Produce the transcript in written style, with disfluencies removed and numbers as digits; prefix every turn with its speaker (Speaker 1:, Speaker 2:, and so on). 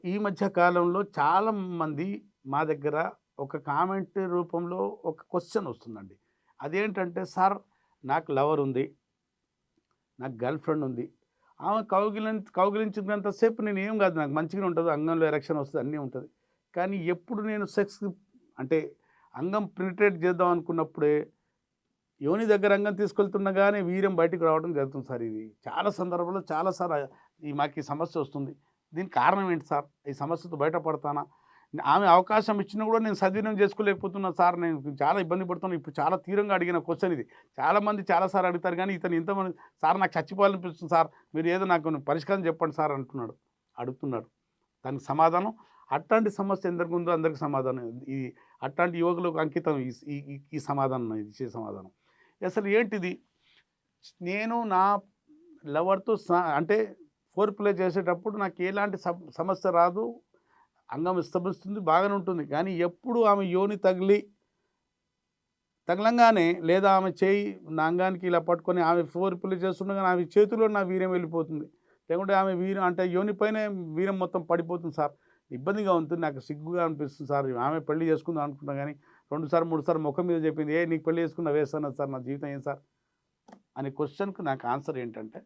Speaker 1: ఈ మధ్య కాలంలో చాలా మంది మా దగ్గర ఒక కామెంట్ రూపంలో ఒక క్వశ్చన్ వస్తుందండి. అదేంటంటే, "సార్ నాకు లవర్ ఉంది. నాకు గర్ల్ ఫ్రెండ్ ఉంది. ఆమె కౌగిలించినంత సేపు నేనేం గాదు. నాకు మంచిగానే ఉంటది. అంగంలో ఎరెక్షన్ వస్తది. అన్నీ ఉంటది. కానీ ఎప్పుడు నేను సెక్స్ అంటే అంగం పెనిట్రేట్ చేద్దాం అనుకున్నప్పుడే యోని దగ్గర అంగం తీసుకెళ్తుండగానే వీర్యం బయటికి రావడం జరుగుతుంది సార్ ఇది. చాలా సందర్భాల్లో చాలా సార్ మాకీ సమస్య వస్తుంది. దీనికి కారణం ఏంటి సార్? ఈ సమస్యతో బయటపడతానా? ఆమె అవకాశం ఇచ్చినా గూడా నేను సద్వినియోగం చేసుకోలేకపోతున్నా సార్. నేను చాలా ఇబ్బంది పడుతున్నా. ఇప్పుడు చాలా తీవ్రంగా అడిగిన క్వెషన్ ఇది. చాలామంది చాలా సార్లు అడుగుతారు గానీ, ఇతను ఇంతమంది సార్ నాకు చచ్చిపోవాలనిపిస్తుంది సార్. మీరు ఏదో నాకు పరిష్కారం చెప్పండి సార్ అంటున్నాడు. అడుగుతున్నాడు. దానికి సమాధానం అట్లాంటి సమస్య ఎందరికుందో అందరికి సమాధానం. ఈ అట్లాంటి యువకులకు అంకితం ఈ ఈ ఈ ఈ సమాధానం నేను ఇచ్చే సమాధానం. అసలు ఏంటిది? నేను నా లవర్‌తో అంటే ఫోర్ ప్లే చేసేటప్పుడు నాకు ఎలాంటి సమస్య రాదు. అంగం విస్తరిస్తుంది బాగానే ఉంటుంది. కానీ ఎప్పుడు ఆమె యోని తగలంగానే లేదా ఆమె చేయి నా అంగానికి ఇలా పట్టుకొని ఆమె ఫోర్ ప్లే చేస్తుండగానే ఆమె చేతిలో నా వీర్యం వెళ్ళిపోతుంది. లేకుంటే ఆమె వీర్యం అంటే యోని పైనే వీర్యం మొత్తం పడిపోతుంది సార్. ఇబ్బందిగా ఉంటుంది. నాకు సిగ్గుగా అనిపిస్తుంది సార్. ఆమె పెళ్లి చేసుకుందాం అనుకున్నా గానీ 2 సార్లు, 3 సార్లు ముఖం మీద చెప్పింది. "నీకు పెళ్లి చేసుకున్నా వేస్ట్ అన్నది సార్. నా జీవితం ఏం సార్?" అనే క్వెషన్‌కి నాకు ఆన్సర్ ఏంటంటే